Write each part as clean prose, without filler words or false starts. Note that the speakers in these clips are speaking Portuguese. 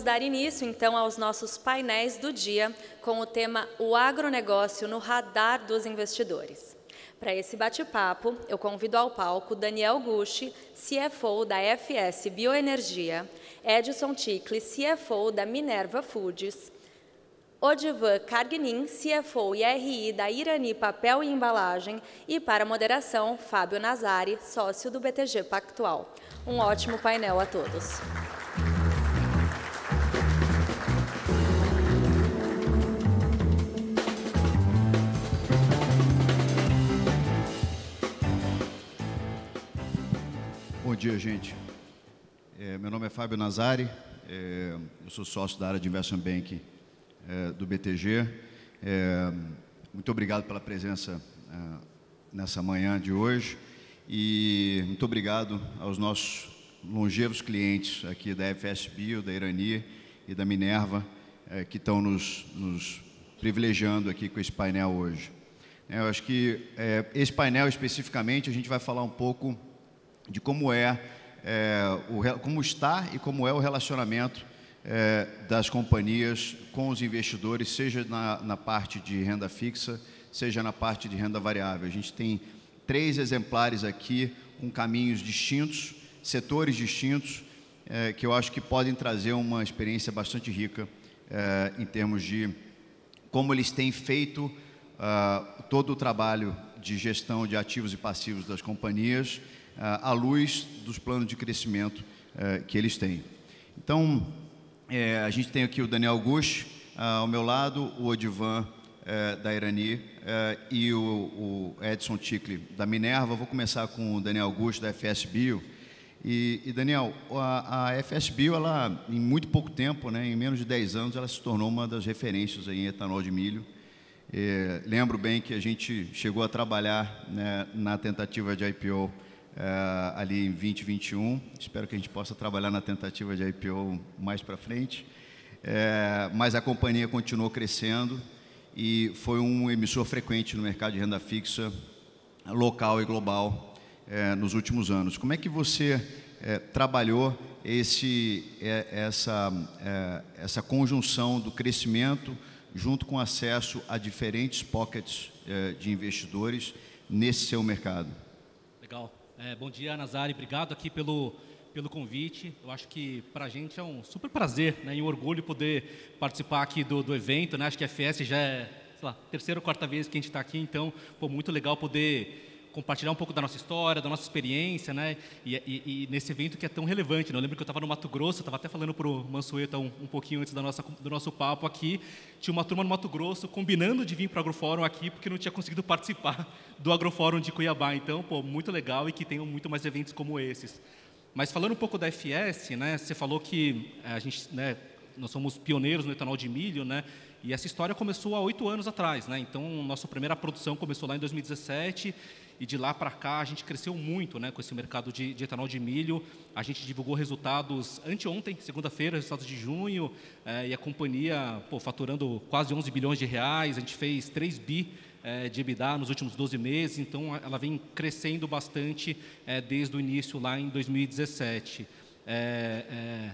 dar início, então, aos nossos painéis do dia com o tema O Agronegócio no Radar dos Investidores. Para esse bate-papo, eu convido ao palco Daniel Gushi, CFO da FS Bioenergia, Edson Ticle, CFO da Minerva Foods, Odivan Kargnin, CFO e RI da Irani Papel e Embalagem, e para a moderação, Fábio Nazari, sócio do BTG Pactual. Um ótimo painel a todos. Bom dia, gente. Meu nome é Fábio Nazari, eu sou sócio da área de Investment Banking do BTG. Muito obrigado pela presença nessa manhã de hoje e muito obrigado aos nossos longevos clientes aqui da FS Bio, da Irani e da Minerva, que estão nos privilegiando aqui com esse painel hoje. Eu acho que esse painel especificamente a gente vai falar um pouco de como como está e como é o relacionamento das companhias com os investidores, seja na parte de renda fixa, seja na parte de renda variável. A gente tem 3 exemplares aqui com caminhos distintos, setores distintos, que eu acho que podem trazer uma experiência bastante rica em termos de como eles têm feito todo o trabalho de gestão de ativos e passivos das companhias, à luz dos planos de crescimento que eles têm. Então, a gente tem aqui o Daniel Gushi ao meu lado, o Odivan da Irani e o Edson Ticle da Minerva. Vou começar com o Daniel Gushi da FS Bio. E Daniel, a FS Bio, ela, em muito pouco tempo, em menos de 10 anos, ela se tornou uma das referências em etanol de milho. Lembro bem que a gente chegou a trabalhar na tentativa de IPO ali em 2021, espero que a gente possa trabalhar na tentativa de IPO mais para frente, mas a companhia continuou crescendo e foi um emissor frequente no mercado de renda fixa local e global nos últimos anos. Como é que você trabalhou essa conjunção do crescimento junto com acesso a diferentes pockets de investidores nesse seu mercado? Legal. Bom dia, Nazari. Obrigado aqui pelo convite. Eu acho que para a gente é um super prazer e um orgulho poder participar aqui do evento. Acho que a FS já é, sei lá, 3ª ou 4ª vez que a gente está aqui, então, muito legal poder compartilhar um pouco da nossa história, da nossa experiência, e nesse evento que é tão relevante. Eu lembro que eu estava no Mato Grosso, estava até falando para o Mansueto um pouquinho antes do nosso papo aqui, tinha uma turma no Mato Grosso combinando de vir para o Agrofórum aqui, porque não tinha conseguido participar do Agrofórum de Cuiabá. Então, muito legal e que tenham muito mais eventos como esses. Mas falando um pouco da FS, você falou que nós somos pioneiros no etanol de milho, e essa história começou há 8 anos atrás. Então, nossa primeira produção começou lá em 2017, e de lá para cá a gente cresceu muito com esse mercado de etanol de milho. A gente divulgou resultados anteontem, segunda-feira, resultados de junho, e a companhia faturando quase 11 bilhões de reais. A gente fez 3 bi de EBITDA nos últimos 12 meses, então ela vem crescendo bastante desde o início lá em 2017.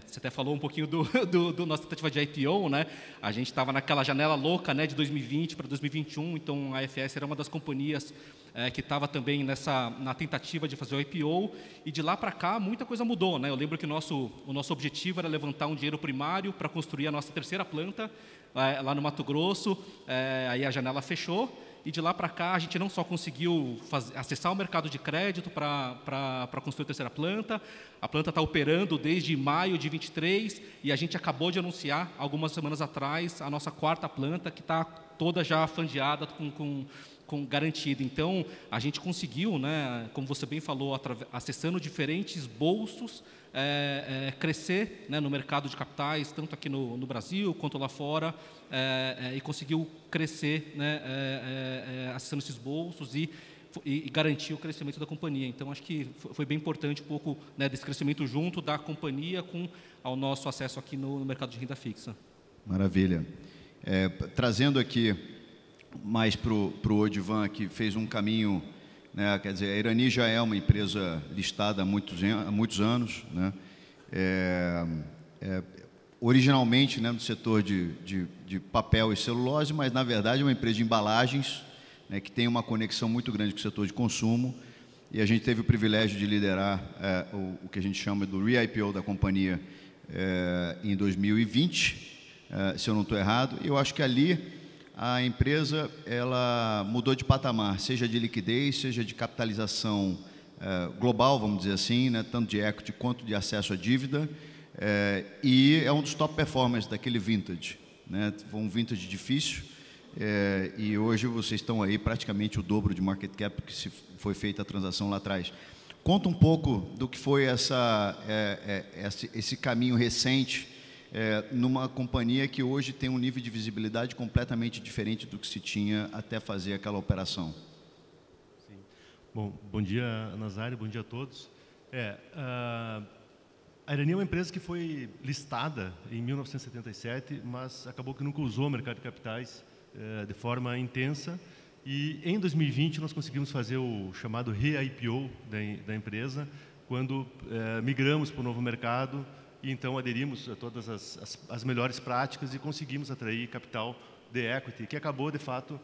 Você até falou um pouquinho do nossa tentativa de IPO, A gente estava naquela janela louca, de 2020 para 2021, então a FS era uma das companhias que estava também na tentativa de fazer o IPO, e de lá para cá muita coisa mudou, Eu lembro que o nosso objetivo era levantar um dinheiro primário para construir a nossa 3ª planta lá no Mato Grosso, aí a janela fechou. E de lá para cá a gente não só conseguiu acessar o mercado de crédito para construir a 3ª planta, a planta está operando desde maio de 23 e a gente acabou de anunciar, algumas semanas atrás, a nossa 4ª planta, que está toda já fundeada, com garantida. Então, a gente conseguiu, como você bem falou, acessando diferentes bolsos, crescer no mercado de capitais, tanto aqui no Brasil quanto lá fora, e conseguiu crescer acessando esses bolsos e garantir o crescimento da companhia. Então, acho que foi bem importante um pouco desse crescimento junto da companhia ao nosso acesso aqui no mercado de renda fixa. Maravilha. Trazendo aqui mais para o Odivan, que fez um caminho, quer dizer, a Irani já é uma empresa listada há muitos anos, originalmente, né, do setor de papel e celulose, mas, na verdade, é uma empresa de embalagens, né, que tem uma conexão muito grande com o setor de consumo, e a gente teve o privilégio de liderar o que a gente chama do re-IPO da companhia em 2020, se eu não estou errado, e eu acho que ali a empresa ela mudou de patamar, seja de liquidez, seja de capitalização global, vamos dizer assim, né, tanto de equity quanto de acesso à dívida, e é um dos top performers daquele vintage, né, foi um vintage difícil, e hoje vocês estão aí praticamente o dobro de market cap que se foi feita a transação lá atrás. Conta um pouco do que foi esse caminho recente numa companhia que hoje tem um nível de visibilidade completamente diferente do que se tinha até fazer aquela operação. Sim. Bom, bom dia, Nazário, bom dia a todos. A Irani é uma empresa que foi listada em 1977, mas acabou que nunca usou o mercado de capitais de forma intensa, e em 2020 nós conseguimos fazer o chamado re-IPO da empresa, quando migramos para o novo mercado e então aderimos a todas as melhores práticas e conseguimos atrair capital de equity, que acabou de fato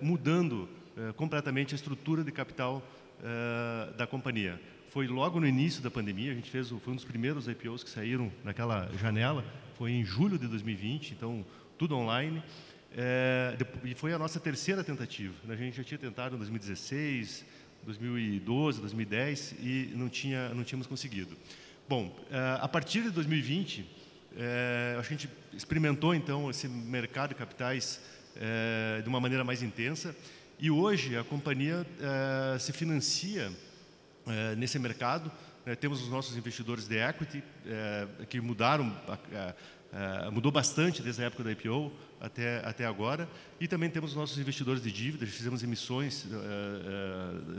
mudando completamente a estrutura de capital da companhia. Foi logo no início da pandemia, a gente foi um dos primeiros IPOs que saíram naquela janela, foi em julho de 2020, então tudo online. E foi a nossa terceira tentativa. A gente já tinha tentado em 2016, 2012, 2010 e não tínhamos conseguido. Bom, a partir de 2020, a gente experimentou então esse mercado de capitais de uma maneira mais intensa, e hoje a companhia se financia nesse mercado. Temos os nossos investidores de equity que mudou bastante desde a época da IPO até agora, e também temos os nossos investidores de dívida. Fizemos emissões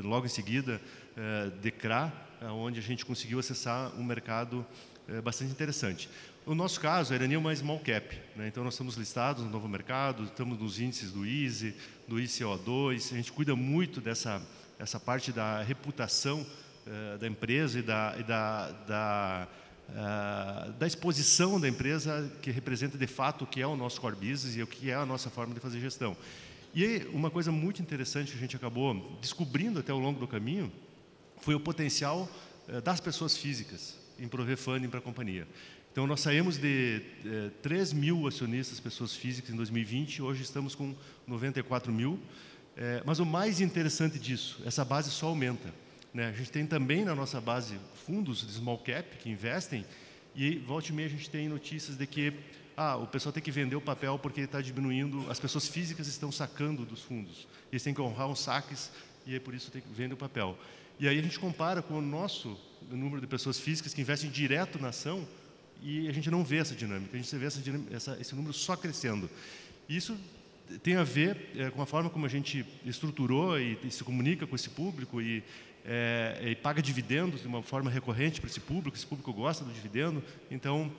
logo em seguida de CRA, onde a gente conseguiu acessar um mercado bastante interessante. No nosso caso, a Irani é uma small cap, né? Então nós estamos listados no novo mercado, estamos nos índices do ISE, do ICO2, a gente cuida muito dessa parte da reputação da empresa e da exposição da empresa, que representa de fato o que é o nosso core business e o que é a nossa forma de fazer gestão. E uma coisa muito interessante que a gente acabou descobrindo até ao longo do caminho foi o potencial das pessoas físicas em prover funding para a companhia. Então nós saímos de 3 mil acionistas, pessoas físicas, em 2020, hoje estamos com 94 mil, mas o mais interessante disso, essa base só aumenta. A gente tem também na nossa base fundos de small cap que investem, e volta e meia a gente tem notícias de que o pessoal tem que vender o papel porque está diminuindo, as pessoas físicas estão sacando dos fundos, eles têm que honrar os saques e aí por isso tem que vender o papel. E aí a gente compara com o nosso número de pessoas físicas que investem direto na ação e a gente não vê essa dinâmica, a gente vê esse número só crescendo. Isso tem a ver com a forma como a gente estruturou e se comunica com esse público e paga dividendos de uma forma recorrente para esse público gosta do dividendo, então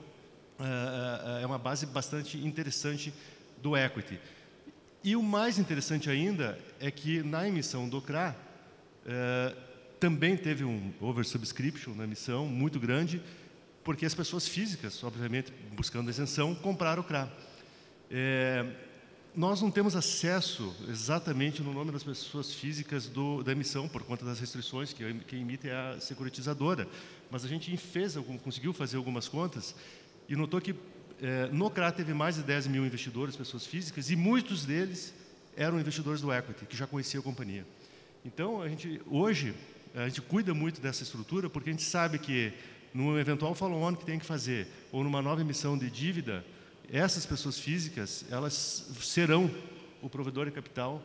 é uma base bastante interessante do equity. E o mais interessante ainda é que na emissão do CRA também teve um oversubscription na emissão muito grande, porque as pessoas físicas, obviamente buscando isenção, compraram o CRA. Nós não temos acesso exatamente no nome das pessoas físicas da emissão, por conta das restrições que emite é a securitizadora, mas a gente conseguiu fazer algumas contas e notou que no CRA teve mais de 10 mil investidores, pessoas físicas, e muitos deles eram investidores do equity, que já conheciam a companhia. Então, hoje, a gente cuida muito dessa estrutura, porque a gente sabe que num eventual follow-on que tem que fazer, ou numa nova emissão de dívida, essas pessoas físicas, elas serão o provedor de capital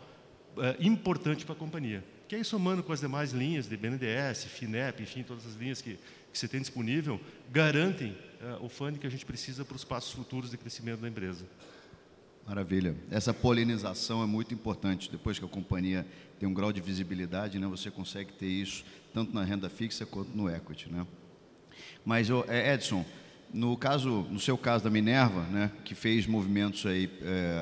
importante para a companhia. Que aí, somando com as demais linhas de BNDES, FINEP, enfim, todas as linhas que você tem disponível, garantem o funding que a gente precisa para os passos futuros de crescimento da empresa. Maravilha. Essa polinização é muito importante. Depois que a companhia tem um grau de visibilidade, né, você consegue ter isso tanto na renda fixa quanto no equity, né? Mas, Edson, no seu caso da Minerva, né, que fez movimentos aí,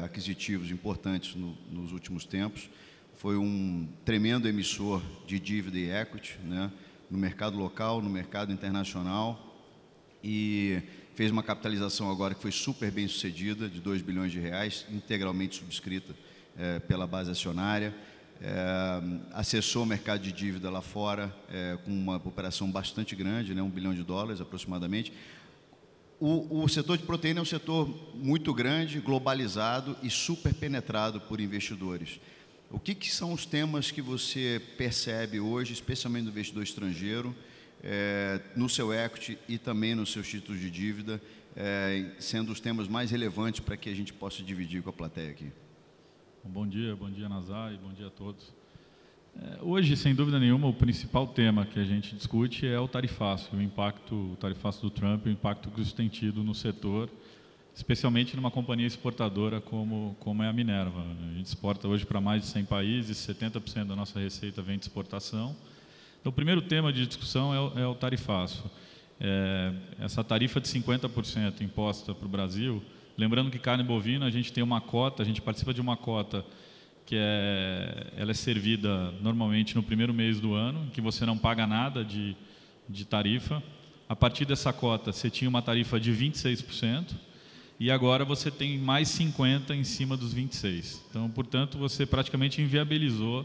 aquisitivos importantes nos últimos tempos, foi um tremendo emissor de dívida e equity, né, no mercado local, no mercado internacional, e fez uma capitalização agora que foi super bem sucedida, de 2 bilhões de reais, integralmente subscrita pela base acionária. Acessou o mercado de dívida lá fora com uma operação bastante grande, né, $1 bilhão aproximadamente. O setor de proteína é um setor muito grande, globalizado e super penetrado por investidores. O que são os temas que você percebe hoje, especialmente no investidor estrangeiro, no seu equity e também nos seus títulos de dívida, sendo os temas mais relevantes para que a gente possa dividir com a plateia aqui? Bom dia, Nazar, e bom dia a todos. Hoje, sem dúvida nenhuma, o principal tema que a gente discute é o tarifaço, o tarifaço do Trump, o impacto que isso tem tido no setor, especialmente numa companhia exportadora como é a Minerva. A gente exporta hoje para mais de 100 países, 70% da nossa receita vem de exportação. Então, o primeiro tema de discussão é o tarifaço. Essa tarifa de 50% imposta para o Brasil, lembrando que carne bovina, a gente tem uma cota, a gente participa de uma cota que ela é servida normalmente no primeiro mês do ano, em que você não paga nada de tarifa. A partir dessa cota, você tinha uma tarifa de 26%, e agora você tem mais 50% em cima dos 26%. Então, portanto, você praticamente inviabilizou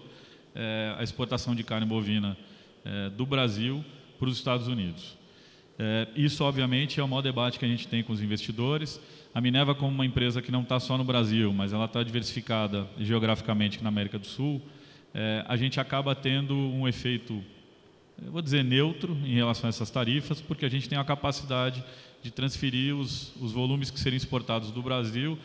a exportação de carne bovina do Brasil para os Estados Unidos. Isso, obviamente, é o maior debate que a gente tem com os investidores. A Minerva, como uma empresa que não está só no Brasil, mas ela está diversificada geograficamente na América do Sul, a gente acaba tendo um efeito, eu vou dizer, neutro em relação a essas tarifas, porque a gente tem a capacidade de transferir os volumes que seriam exportados do Brasil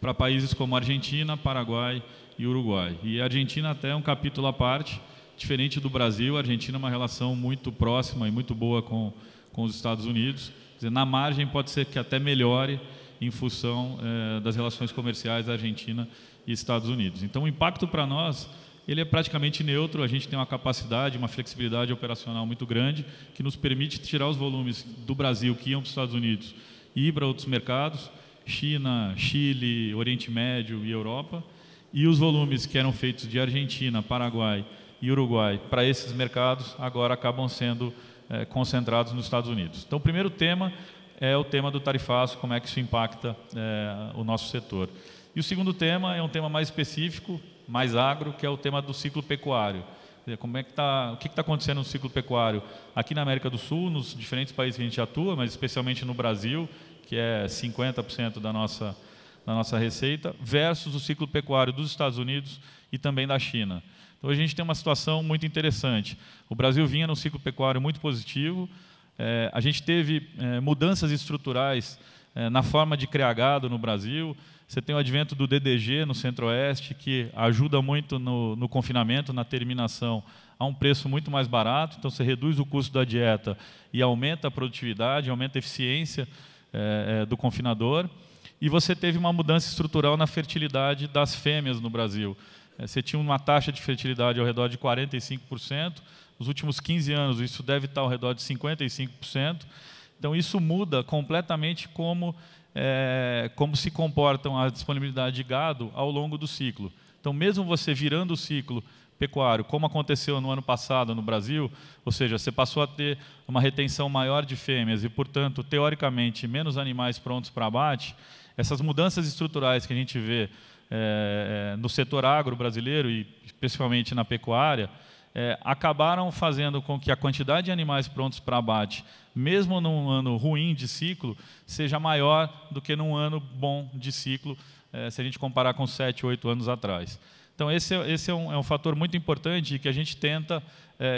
para países como Argentina, Paraguai e Uruguai. E a Argentina até é um capítulo à parte, diferente do Brasil. A Argentina é uma relação muito próxima e muito boa com os Estados Unidos. Quer dizer, na margem pode ser que até melhore em função das relações comerciais da Argentina e Estados Unidos. Então, o impacto para nós, ele é praticamente neutro. A gente tem uma capacidade, uma flexibilidade operacional muito grande, que nos permite tirar os volumes do Brasil que iam para os Estados Unidos e ir para outros mercados, China, Chile, Oriente Médio e Europa, e os volumes que eram feitos de Argentina, Paraguai e Uruguai para esses mercados, agora acabam sendo concentrados nos Estados Unidos. Então, o primeiro tema é o tema do tarifaço, como é que isso impacta o nosso setor. E o segundo tema é um tema mais específico, mais agro, que é o tema do ciclo pecuário. O que está acontecendo no ciclo pecuário aqui na América do Sul, nos diferentes países que a gente atua, mas especialmente no Brasil, que é 50% da nossa receita, versus o ciclo pecuário dos Estados Unidos e também da China. Então, a gente tem uma situação muito interessante. O Brasil vinha num ciclo pecuário muito positivo. A gente teve mudanças estruturais na forma de criar gado no Brasil. Você tem o advento do DDG no Centro-Oeste, que ajuda muito no confinamento, na terminação, a um preço muito mais barato. Então, você reduz o custo da dieta e aumenta a produtividade, aumenta a eficiência do confinador. E você teve uma mudança estrutural na fertilidade das fêmeas no Brasil. Você tinha uma taxa de fertilidade ao redor de 45%. Nos últimos 15 anos, isso deve estar ao redor de 55%. Então, isso muda completamente como se comportam a disponibilidade de gado ao longo do ciclo. Então, mesmo você virando o ciclo pecuário, como aconteceu no ano passado no Brasil, ou seja, você passou a ter uma retenção maior de fêmeas e, portanto, teoricamente, menos animais prontos para abate, essas mudanças estruturais que a gente vê no setor agro brasileiro e especialmente na pecuária, acabaram fazendo com que a quantidade de animais prontos para abate, mesmo num ano ruim de ciclo, seja maior do que num ano bom de ciclo, se a gente comparar com 7, 8 anos atrás. Então, esse é um fator muito importante que a gente tenta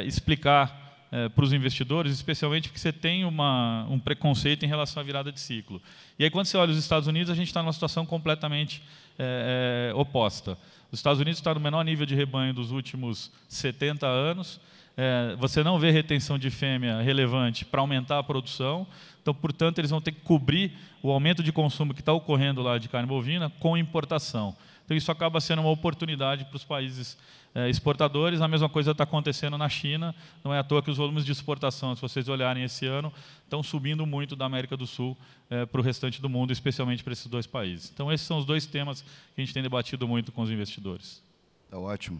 explicar para os investidores, especialmente porque você tem um preconceito em relação à virada de ciclo. E aí, quando você olha os Estados Unidos, a gente está numa situação completamente oposta. Os Estados Unidos está no menor nível de rebanho dos últimos 70 anos. Você não vê retenção de fêmea relevante para aumentar a produção. Então, portanto, eles vão ter que cobrir o aumento de consumo que está ocorrendo lá de carne bovina com importação. Então, isso acaba sendo uma oportunidade para os países exportadores. A mesma coisa está acontecendo na China. Não é à toa que os volumes de exportação, se vocês olharem esse ano, estão subindo muito da América do Sul para o restante do mundo, especialmente para esses dois países. Então, esses são os dois temas que a gente tem debatido muito com os investidores. Está ótimo.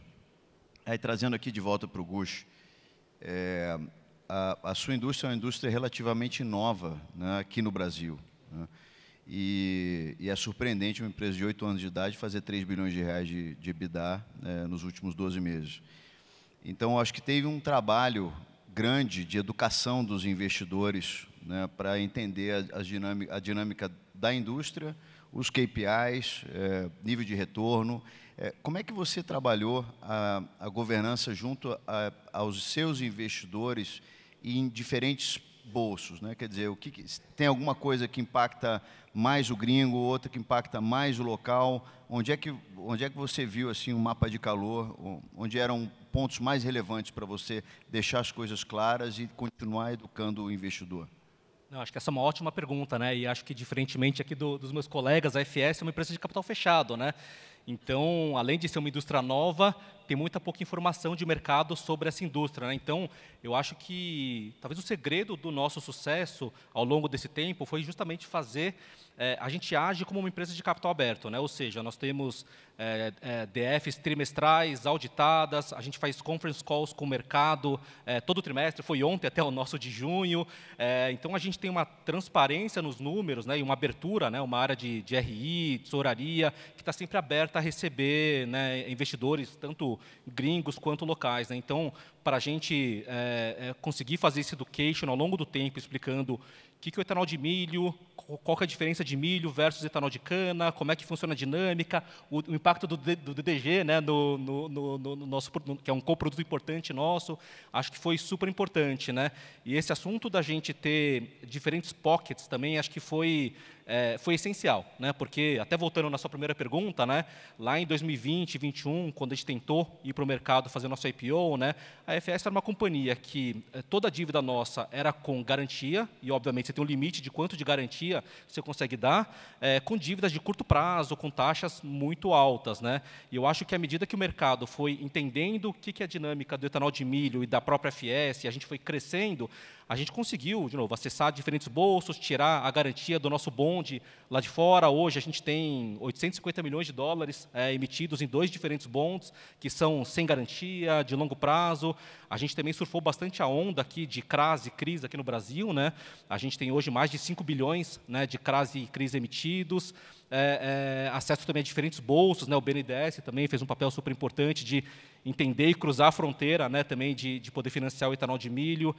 Aí, trazendo aqui de volta para o Gush, a sua indústria é uma indústria relativamente nova, né, aqui no Brasil. né? E é surpreendente uma empresa de 8 anos de idade fazer 3 bilhões de reais de EBITDA nos últimos 12 meses. Então, acho que teve um trabalho grande de educação dos investidores, né, para entender a dinâmica da indústria, os KPIs, nível de retorno. Como é que você trabalhou a governança junto aos seus investidores em diferentes bolsos, né? Quer dizer, tem alguma coisa que impacta mais o gringo, outra que impacta mais o local? Onde é que você viu assim um mapa de calor, onde eram pontos mais relevantes para você deixar as coisas claras e continuar educando o investidor? Não, acho que essa é uma ótima pergunta, né? E acho que, diferentemente aqui dos meus colegas, a FS é uma empresa de capital fechado, né? Então, além de ser uma indústria nova, tem muita pouca informação de mercado sobre essa indústria, né? Então, eu acho que talvez o segredo do nosso sucesso ao longo desse tempo foi justamente fazer... a gente age como uma empresa de capital aberto, né? Ou seja, nós temos DFs trimestrais, auditadas, a gente faz conference calls com o mercado todo trimestre, foi ontem até o nosso de junho. Então, a gente tem uma transparência nos números, né? E uma abertura, né? Uma área de RI, tesouraria, que está sempre aberta a receber, né, investidores, tanto gringos quanto locais, né? Então, para a gente conseguir fazer esse education ao longo do tempo, explicando o que é o etanol de milho, qual que é a diferença de milho versus etanol de cana, como é que funciona a dinâmica, o impacto do DDG, né, no nosso, que é um coproduto importante nosso, acho que foi super importante, né? E esse assunto da gente ter diferentes pockets também, acho que foi essencial, né? Porque, até voltando na sua primeira pergunta, né, lá em 2020, 2021, quando a gente tentou ir para o mercado fazer nosso IPO, né, a FS era uma companhia que toda a dívida nossa era com garantia, e obviamente você tem um limite de quanto de garantia você consegue dar, com dívidas de curto prazo, com taxas muito altas, né? E eu acho que à medida que o mercado foi entendendo o que é a dinâmica do etanol de milho e da própria FS, e a gente foi crescendo, a gente conseguiu, de novo, acessar diferentes bolsos, tirar a garantia do nosso bonde lá de fora. Hoje a gente tem 850 milhões de dólares emitidos em 2 diferentes bonds, que são sem garantia, de longo prazo. A gente também surfou bastante a onda aqui de CRAS e CRIs aqui no Brasil, né? A gente tem hoje mais de 5 bilhões, né, de CRAS e CRIs emitidos. Acesso também a diferentes bolsos, né? O BNDES também fez um papel super importante de entender e cruzar a fronteira, né, também de poder financiar o etanol de milho.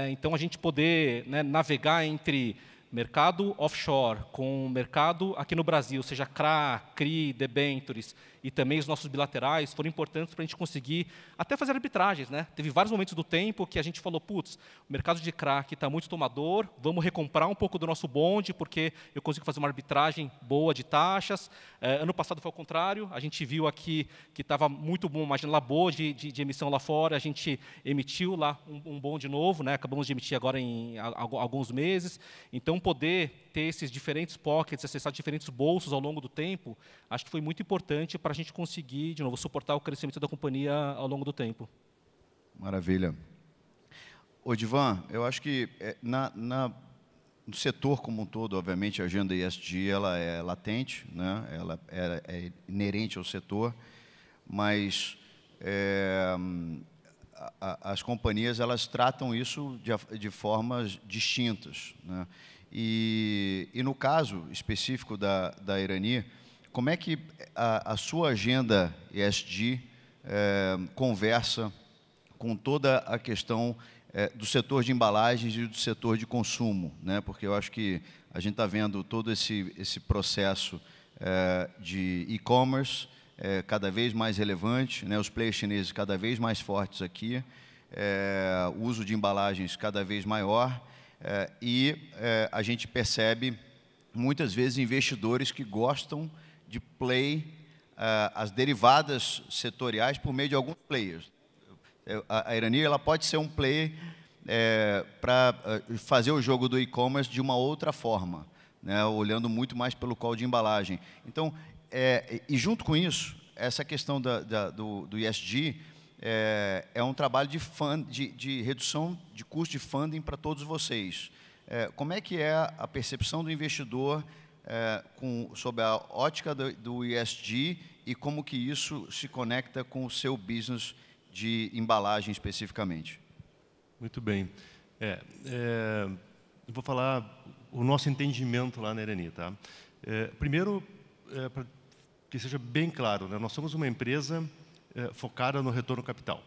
Então, a gente poder, né, navegar entre mercado offshore com o mercado aqui no Brasil, seja CRA, CRI, debentures, e também os nossos bilaterais, foram importantes para a gente conseguir até fazer arbitragens, né? Teve vários momentos do tempo que a gente falou, putz, o mercado de CRA aqui está muito tomador, vamos recomprar um pouco do nosso bonde, porque eu consigo fazer uma arbitragem boa de taxas. Ano passado foi ao contrário, a gente viu aqui que estava muito bom, uma janela boa de emissão lá fora, a gente emitiu lá um bonde novo, né? Acabamos de emitir agora em alguns meses. Então, poder ter esses diferentes pockets, acessar diferentes bolsos ao longo do tempo, acho que foi muito importante para a gente conseguir, de novo, suportar o crescimento da companhia ao longo do tempo. Maravilha. Ô, Divan, eu acho que no setor como um todo, obviamente, a agenda ESG ela é latente, né? Ela é inerente ao setor, mas as companhias elas tratam isso de formas distintas, né? E no caso específico da Irani, como é que a sua agenda ESG conversa com toda a questão do setor de embalagens e do setor de consumo, né? Porque eu acho que a gente está vendo todo esse processo de e-commerce cada vez mais relevante, né? Os players chineses cada vez mais fortes aqui, o uso de embalagens cada vez maior, e a gente percebe muitas vezes investidores que gostam de play as derivadas setoriais por meio de alguns players. A Irani ela pode ser um player para fazer o jogo do e-commerce de uma outra forma, né? Olhando muito mais pelo call de embalagem. Então, e junto com isso, essa questão do ESG é um trabalho de redução de custo de funding para todos vocês. Como é que é a percepção do investidor sob a ótica do ESG e como que isso se conecta com o seu business de embalagem especificamente? Muito bem. Eu vou falar o nosso entendimento lá na Irani. Tá? Primeiro, para que seja bem claro, né, nós somos uma empresa focada no retorno capital.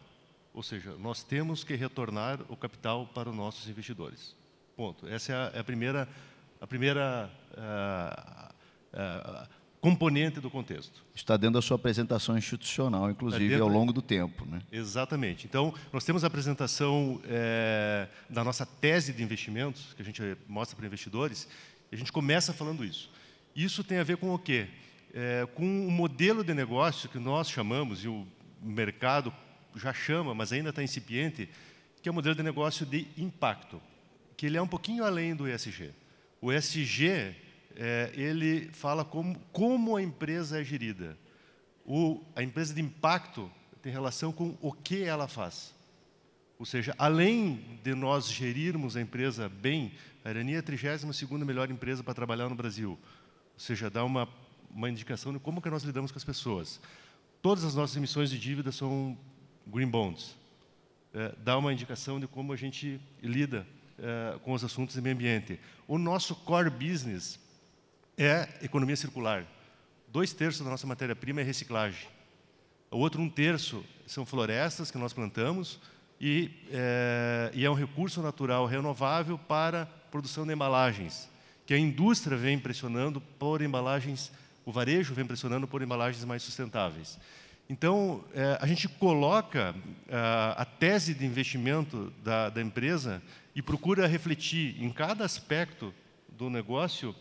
Ou seja, nós temos que retornar o capital para os nossos investidores. Ponto. Essa é a primeira componente do contexto. Está dentro da sua apresentação institucional, inclusive, ao longo do tempo. Né? Exatamente. Então, nós temos a apresentação da nossa tese de investimentos, que a gente mostra para investidores, e a gente começa falando isso. Isso tem a ver com o quê? Com o modelo de negócio que nós chamamos, e o mercado já chama, mas ainda está incipiente, que é o modelo de negócio de impacto, que ele é um pouquinho além do ESG. O ESG, ele fala como a empresa é gerida. A empresa de impacto tem relação com o que ela faz. Ou seja, além de nós gerirmos a empresa bem, a Irani é a 32ª melhor empresa para trabalhar no Brasil. Ou seja, dá uma indicação de como que nós lidamos com as pessoas. Todas as nossas emissões de dívida são green bonds. Dá uma indicação de como a gente lida com os assuntos de meio ambiente. O nosso core business é economia circular. 2/3 da nossa matéria-prima é reciclagem. O outro 1/3 são florestas que nós plantamos e é um recurso natural renovável para produção de embalagens, que a indústria vem pressionando por embalagens, o varejo vem pressionando por embalagens mais sustentáveis. Então, a gente coloca a tese de investimento da empresa e procura refletir em cada aspecto do negócio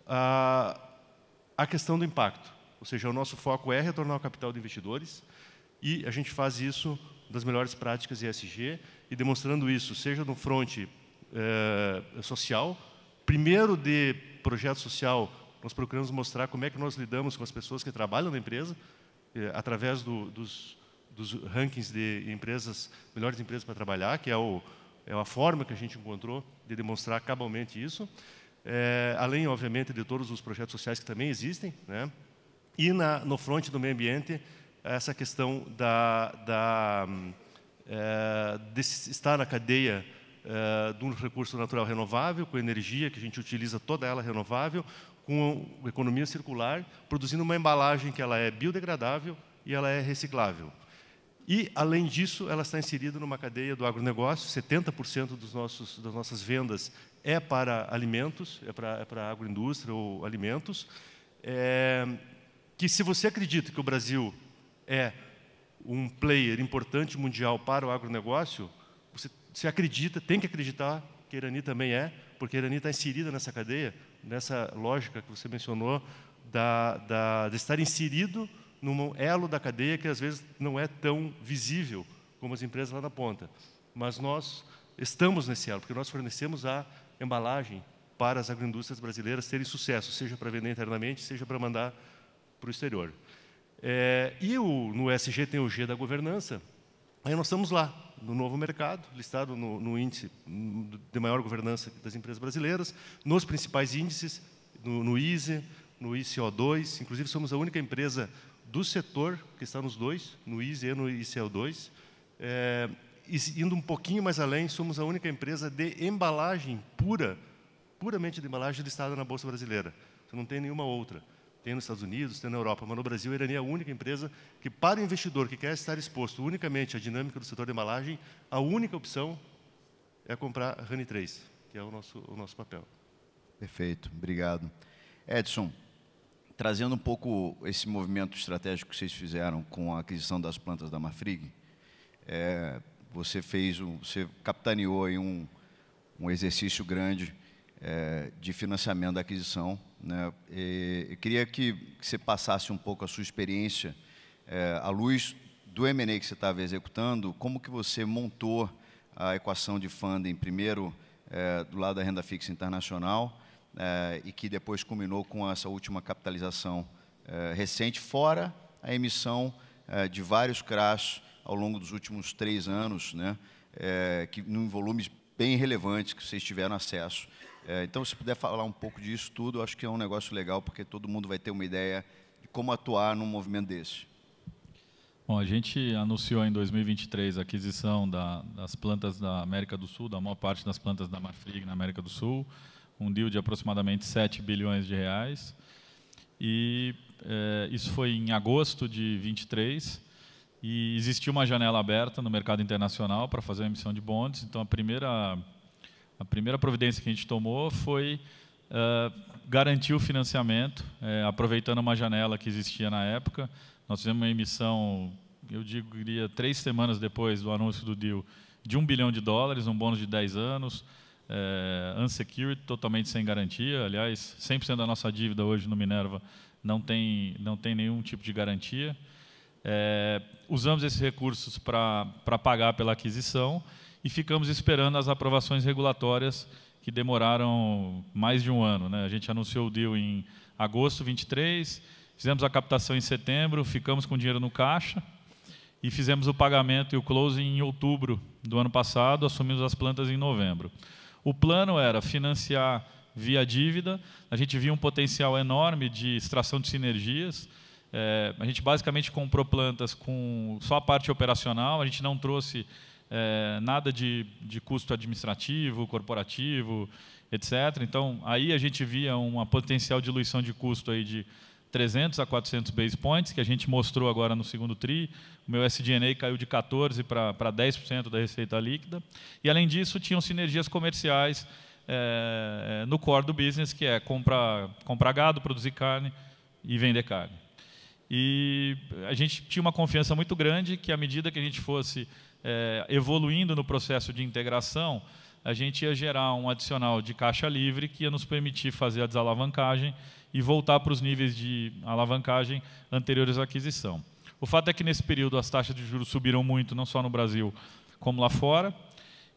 a questão do impacto. Ou seja, o nosso foco é retornar o capital de investidores e a gente faz isso das melhores práticas ESG e demonstrando isso, seja no fronte social. Primeiro, de projeto social, nós procuramos mostrar como é que nós lidamos com as pessoas que trabalham na empresa, através dos rankings de empresas, melhores empresas para trabalhar, que é a forma que a gente encontrou de demonstrar cabalmente isso, além, obviamente, de todos os projetos sociais que também existem, né? E no fronte do meio ambiente, essa questão de estar na cadeia de um recurso natural renovável, com energia, que a gente utiliza toda ela renovável, com economia circular, produzindo uma embalagem que ela é biodegradável e ela é reciclável. E, além disso, ela está inserida numa cadeia do agronegócio. 70% das nossas vendas é para alimentos, é para agroindústria ou alimentos. Que, se você acredita que o Brasil é um player importante mundial para o agronegócio, você acredita, tem que acreditar que a Irani também é, porque a Irani está inserida nessa cadeia, nessa lógica que você mencionou, de estar inserido num elo da cadeia que, às vezes, não é tão visível como as empresas lá na ponta. Mas nós estamos nesse elo, porque nós fornecemos a embalagem para as agroindústrias brasileiras terem sucesso, seja para vender internamente, seja para mandar para o exterior. No ESG tem o G da governança. Aí nós estamos lá, no novo mercado, listado no índice de maior governança das empresas brasileiras, nos principais índices, no ISE, no ICO2, inclusive somos a única empresa do setor que está nos dois, no ISE e no ICO2. Indo um pouquinho mais além, somos a única empresa de embalagem puramente de embalagem listada na Bolsa Brasileira. Você não tem nenhuma outra. Tem nos Estados Unidos, tem na Europa, mas no Brasil a Irani é a única empresa que, para o investidor que quer estar exposto unicamente à dinâmica do setor de embalagem, a única opção é comprar a Rani 3, que é o nosso papel. Perfeito, obrigado. Edson, trazendo um pouco esse movimento estratégico que vocês fizeram com a aquisição das plantas da Marfrig, você capitaneou aí um exercício grande de financiamento da aquisição, né? Eu queria que você passasse um pouco a sua experiência, à luz do M&A que você estava executando, como que você montou a equação de funding, primeiro do lado da renda fixa internacional, e que depois culminou com essa última capitalização recente, fora a emissão de vários CRAs ao longo dos últimos 3 anos, né? Que em volumes bem relevantes que vocês tiveram acesso. Então, se puder falar um pouco disso tudo, eu acho que é um negócio legal, porque todo mundo vai ter uma ideia de como atuar num movimento desse. Bom, a gente anunciou em 2023 a aquisição das plantas da América do Sul, da maior parte das plantas da Marfrig na América do Sul, um deal de aproximadamente 7 bilhões de reais. E isso foi em agosto de 23, e existia uma janela aberta no mercado internacional para fazer a emissão de bonds. Então, a primeira providência que a gente tomou foi garantir o financiamento, aproveitando uma janela que existia na época. Nós fizemos uma emissão, eu diria, 3 semanas depois do anúncio do deal, de $1 bilhão, um bônus de 10 anos, unsecured, totalmente sem garantia. Aliás, 100% da nossa dívida hoje no Minerva não tem nenhum tipo de garantia. Usamos esses recursos para pagar pela aquisição e ficamos esperando as aprovações regulatórias, que demoraram mais de um ano, né? A gente anunciou o deal em agosto de 23, fizemos a captação em setembro, ficamos com dinheiro no caixa e fizemos o pagamento e o closing em outubro do ano passado, assumimos as plantas em novembro. O plano era financiar via dívida. A gente via um potencial enorme de extração de sinergias. A gente basicamente comprou plantas com só a parte operacional, a gente não trouxe nada de custo administrativo, corporativo, etc. Então, aí a gente via uma potencial diluição de custo aí de 300 a 400 base points, que a gente mostrou agora no segundo TRI. O meu SG&A caiu de 14% para 10% da receita líquida. E, além disso, tinham sinergias comerciais no core do business, que é comprar gado, produzir carne e vender carne. E a gente tinha uma confiança muito grande que, à medida que a gente fosse evoluindo no processo de integração, a gente ia gerar um adicional de caixa livre que ia nos permitir fazer a desalavancagem e voltar para os níveis de alavancagem anteriores à aquisição. O fato é que, nesse período, as taxas de juros subiram muito, não só no Brasil, como lá fora.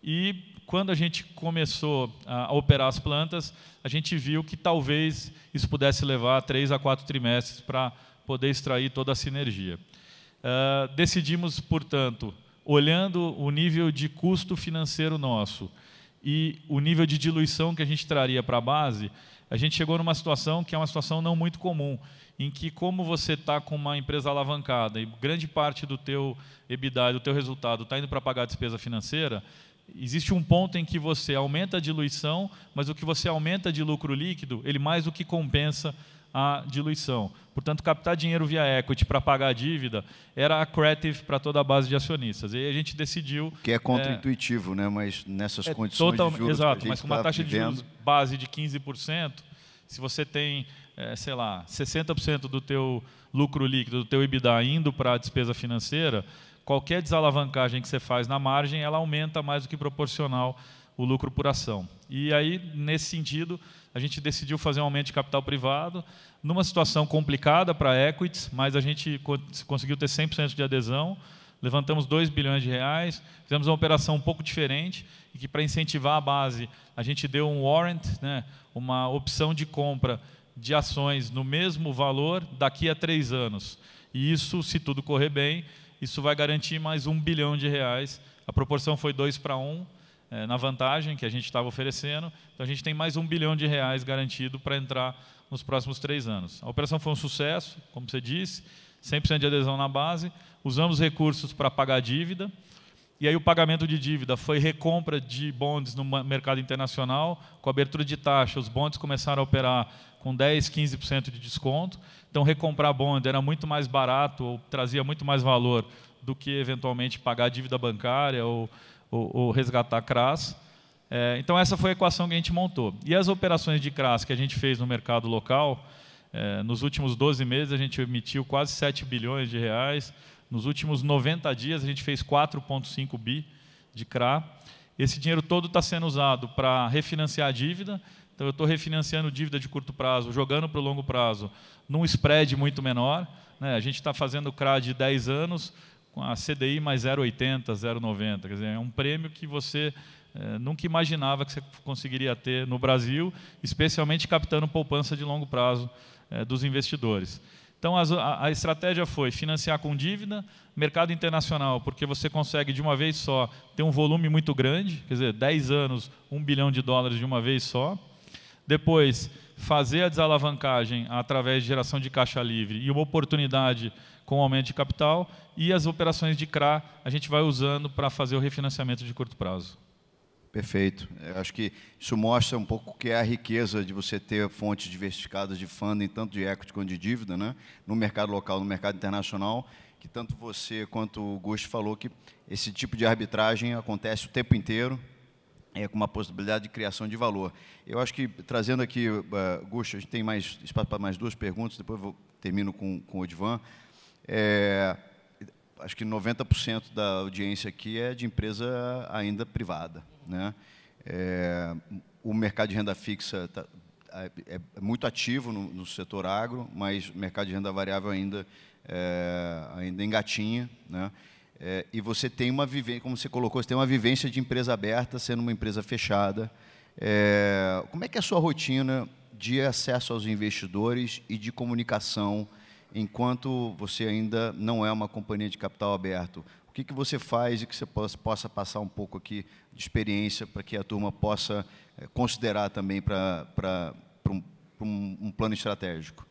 E, quando a gente começou a operar as plantas, a gente viu que talvez isso pudesse levar 3 a 4 trimestres para poder extrair toda a sinergia. Decidimos, portanto, olhando o nível de custo financeiro nosso e o nível de diluição que a gente traria para a base, a gente chegou numa situação que é uma situação não muito comum, em que, como você está com uma empresa alavancada e grande parte do teu EBITDA, do teu resultado, está indo para pagar a despesa financeira, existe um ponto em que você aumenta a diluição, mas o que você aumenta de lucro líquido, ele mais do que compensa a diluição. Portanto, captar dinheiro via equity para pagar a dívida era accretive para toda a base de acionistas. E aí a gente decidiu... Que é contraintuitivo, né? Mas nessas condições de juros... Exato, mas com uma taxa de juros base de 15%, se você tem, sei lá, 60% do teu lucro líquido, do teu EBITDA indo para a despesa financeira, qualquer desalavancagem que você faz na margem, ela aumenta mais do que proporcional o lucro por ação. E aí, nesse sentido, a gente decidiu fazer um aumento de capital privado, numa situação complicada para equities, mas a gente conseguiu ter 100% de adesão, levantamos 2 bilhões de reais, fizemos uma operação um pouco diferente, e que, para incentivar a base, a gente deu um warrant, né, uma opção de compra de ações no mesmo valor daqui a 3 anos. E isso, se tudo correr bem, isso vai garantir mais 1 bilhão de reais. A proporção foi 2:1, na vantagem que a gente estava oferecendo. Então, a gente tem mais 1 bilhão de reais garantido para entrar nos próximos 3 anos. A operação foi um sucesso, como você disse, 100% de adesão na base, usamos recursos para pagar a dívida, e aí o pagamento de dívida foi recompra de bonds no mercado internacional, com abertura de taxa, os bonds começaram a operar com 10%, 15% de desconto, então recomprar bond era muito mais barato, ou trazia muito mais valor do que eventualmente pagar a dívida bancária ou resgatar CRAs. Então, essa foi a equação que a gente montou. E as operações de CRAs que a gente fez no mercado local, nos últimos 12 meses, a gente emitiu quase 7 bilhões de reais. Nos últimos 90 dias, a gente fez 4,5 bi de CRA. Esse dinheiro todo está sendo usado para refinanciar a dívida. Então, eu estou refinanciando dívida de curto prazo, jogando para o longo prazo, num spread muito menor, né? A gente está fazendo CRA de 10 anos, com a CDI mais 0,80, 0,90. Quer dizer, é um prêmio que você nunca imaginava que você conseguiria ter no Brasil, especialmente captando poupança de longo prazo dos investidores. Então, a estratégia foi financiar com dívida, mercado internacional, porque você consegue, de uma vez só, ter um volume muito grande, quer dizer, 10 anos, $1 bilhão de uma vez só. Depois, fazer a desalavancagem através de geração de caixa livre e uma oportunidade com aumento de capital, e as operações de CRA a gente vai usando para fazer o refinanciamento de curto prazo. Perfeito. Eu acho que isso mostra um pouco o que é a riqueza de você ter fontes diversificadas de funding, tanto de equity quanto de dívida, né? No mercado local, no mercado internacional, que tanto você quanto o Gusti falou que esse tipo de arbitragem acontece o tempo inteiro, com uma possibilidade de criação de valor. Eu acho que, trazendo aqui, Gusti, a gente tem mais espaço para mais 2 perguntas, depois eu termino com o Odivan. Acho que 90% da audiência aqui é de empresa ainda privada, né? O mercado de renda fixa é muito ativo no setor agro, mas o mercado de renda variável ainda engatinha, né? E você tem uma vivência, como você colocou, você tem uma vivência de empresa aberta, sendo uma empresa fechada. Como é que é a sua rotina de acesso aos investidores e de comunicação, enquanto você ainda não é uma companhia de capital aberto? O que você faz e que você possa passar um pouco aqui de experiência para que a turma possa considerar também para um plano estratégico?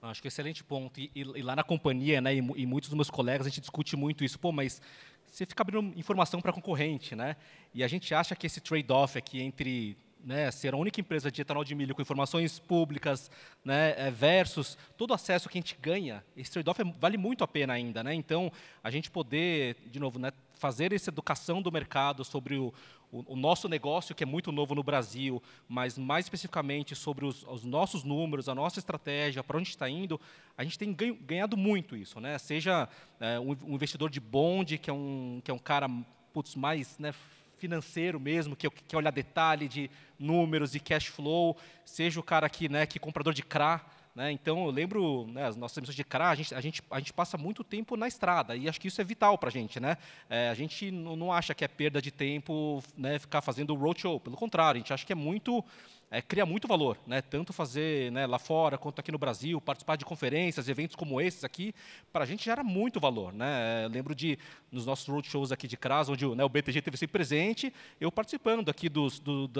Acho que é excelente ponto. E lá na companhia, né, e muitos dos meus colegas, a gente discute muito isso. Pô, mas você fica abrindo informação para concorrente, né? E a gente acha que esse trade-off aqui entre, né, ser a única empresa de etanol de milho com informações públicas, né, versus todo o acesso que a gente ganha, esse trade-off vale muito a pena ainda, né? Então, a gente poder, de novo, né, fazer essa educação do mercado sobre o nosso negócio, que é muito novo no Brasil, mas mais especificamente sobre os nossos números, a nossa estratégia, para onde está indo, a gente tem ganhado muito isso, né? Seja um investidor de bond, que é um cara mais, né, financeiro mesmo, que quer olhar detalhe de números e cash flow, seja o cara aqui, né, que é comprador de CRA, né? Então, eu lembro, né, as nossas emissões de CRA, a gente passa muito tempo na estrada, e acho que isso é vital para a gente, né? A gente não acha que é perda de tempo, né, ficar fazendo roadshow, pelo contrário, a gente acha que é muito... cria muito valor, né? Tanto fazer, né, lá fora quanto aqui no Brasil, participar de conferências, eventos como esses aqui, para a gente gera muito valor, né? Lembro nos nossos roadshows aqui de CRAS, onde, né, o BTG teve sempre presente, eu participando aqui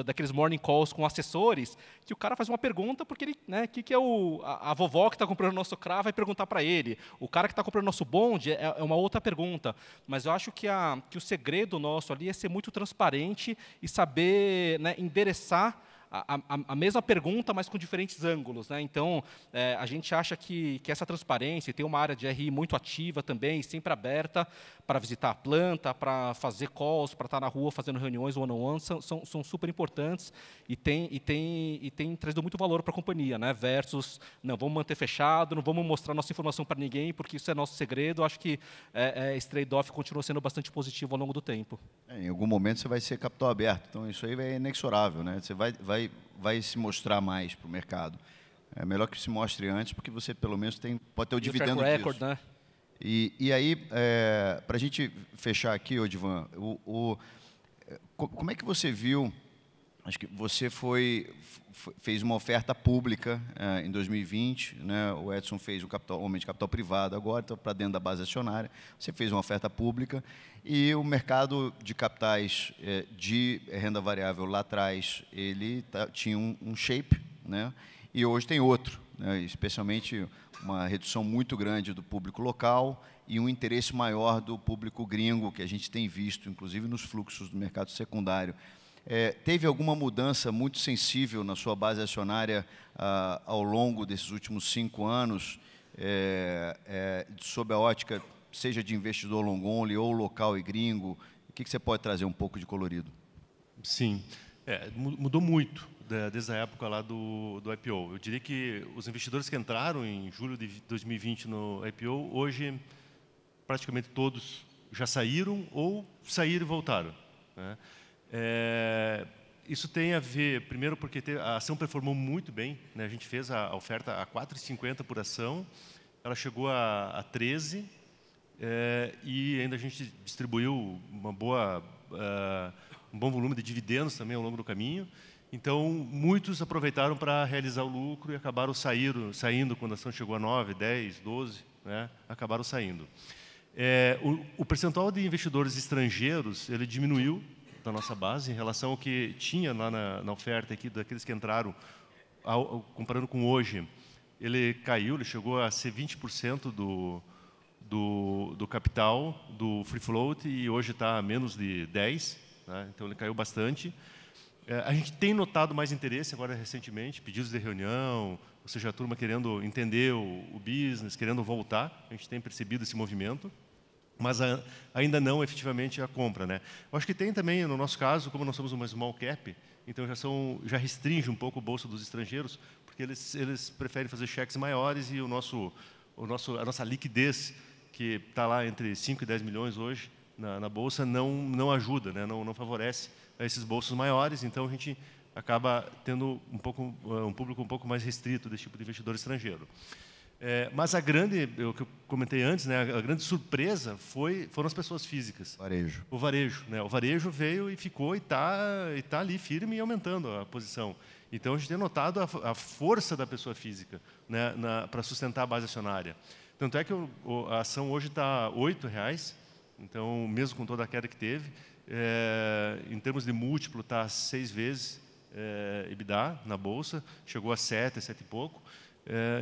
daqueles morning calls com assessores, que o cara faz uma pergunta porque ele, né, que é a vovó que está comprando o nosso CRA vai perguntar para ele, o cara que está comprando o nosso bond é uma outra pergunta, mas eu acho que o segredo nosso ali é ser muito transparente e saber, né, endereçar a mesma pergunta, mas com diferentes ângulos, né? Então, a gente acha que essa transparência, tem uma área de RI muito ativa também, sempre aberta para visitar a planta, para fazer calls, para estar na rua fazendo reuniões one-on-one, são super importantes e tem trazido muito valor para a companhia, né? Versus, não, vamos manter fechado, não vamos mostrar nossa informação para ninguém, porque isso é nosso segredo. Acho que esse trade-off continua sendo bastante positivo ao longo do tempo. Em algum momento você vai ser capital aberto, então isso aí é inexorável, né? Você vai se mostrar mais para o mercado. É melhor que se mostre antes, porque você pelo menos pode ter o dividendo record, disso. Né? E aí, para a gente fechar aqui, Odivan, como é que você viu? Acho que você fez uma oferta pública em 2020, né? O Edson fez o aumento de capital privado agora, está para dentro da base acionária. Você fez uma oferta pública e o mercado de capitais de renda variável lá atrás, ele tinha um shape, né? E hoje tem outro, né? Especialmente uma redução muito grande do público local e um interesse maior do público gringo, que a gente tem visto, inclusive nos fluxos do mercado secundário. Teve alguma mudança muito sensível na sua base acionária ao longo desses últimos 5 anos, sob a ótica, seja de investidor long only ou local e gringo? O que você pode trazer um pouco de colorido? Sim, mudou muito desde a época lá do IPO. Eu diria que os investidores que entraram em julho de 2020 no IPO, hoje praticamente todos já saíram ou saíram e voltaram, né? Isso tem a ver, primeiro, porque a ação performou muito bem, né? A gente fez a oferta a R$ 4,50 por ação, ela chegou a 13, e ainda a gente distribuiu um bom volume de dividendos também ao longo do caminho. Então, muitos aproveitaram para realizar o lucro e acabaram saindo quando a ação chegou a 9, 10, 12, né? Acabaram saindo. O percentual de investidores estrangeiros ele diminuiu da nossa base em relação ao que tinha lá na oferta aqui, daqueles que entraram, comparando com hoje. Ele caiu, ele chegou a ser 20% do capital do free float e hoje está a menos de 10%. né? Então, ele caiu bastante. A gente tem notado mais interesse agora recentemente, pedidos de reunião, ou seja, a turma querendo entender o business, querendo voltar. A gente tem percebido esse movimento, mas ainda não efetivamente a compra, né? Eu acho que tem também, no nosso caso, como nós somos uma small cap, então já restringe um pouco o bolso dos estrangeiros, porque eles preferem fazer cheques maiores e a nossa liquidez, que está lá entre 5 e 10 milhões hoje na bolsa, não ajuda, né? Não favorece a esses bolsos maiores, então a gente acaba tendo um público um pouco mais restrito desse tipo de investidor estrangeiro. Mas o que eu comentei antes, né, a grande surpresa foram as pessoas físicas. Varejo. O varejo, né? O varejo veio e ficou e está ali firme e aumentando a posição. Então, a gente tem notado a força da pessoa física, né, para sustentar a base acionária. Tanto é que a ação hoje está R$ 8,00, então, mesmo com toda a queda que teve, em termos de múltiplo, está 6 vezes EBITDA na Bolsa, chegou a 7 e pouco.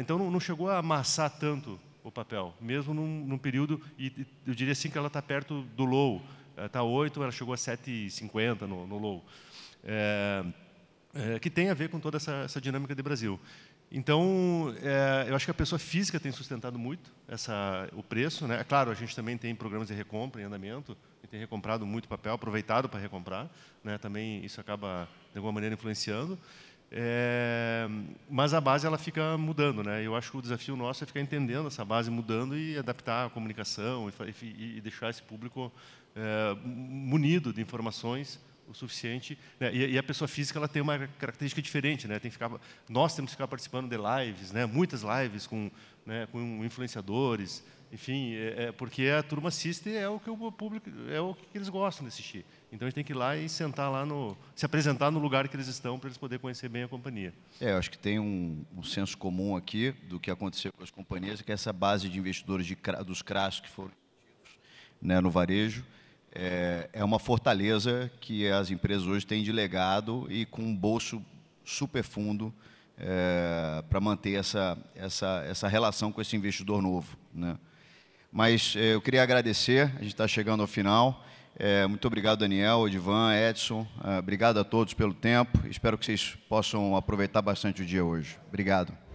Então, não chegou a amassar tanto o papel, mesmo num período, e eu diria assim que ela está perto do low. Está 8, ela chegou a 7,50 no low. Que tem a ver com toda essa dinâmica de Brasil. Então, eu acho que a pessoa física tem sustentado muito o preço, né? Claro, a gente também tem programas de recompra em andamento, e tem recomprado muito papel, aproveitado para recomprar, né? Também isso acaba, de alguma maneira, influenciando. Mas a base ela fica mudando, né? Eu acho que o desafio nosso é ficar entendendo essa base mudando e adaptar a comunicação e deixar esse público munido de informações o suficiente, né? E a pessoa física ela tem uma característica diferente, né? Nós temos que ficar participando de lives, né? Muitas lives com influenciadores, enfim, porque a turma assiste o que o público o que eles gostam de assistir. Então a gente tem que ir lá e sentar lá se apresentar no lugar que eles estão para eles poderem conhecer bem a companhia. Eu acho que tem um senso comum aqui do que aconteceu com as companhias, que essa base de investidores dos CRAs que foram, né, no varejo é uma fortaleza que as empresas hoje têm de legado e com um bolso super fundo para manter essa relação com esse investidor novo, né? Mas eu queria agradecer, a gente está chegando ao final. Muito obrigado, Daniel, Edivan, Edson. Obrigado a todos pelo tempo. Espero que vocês possam aproveitar bastante o dia hoje. Obrigado.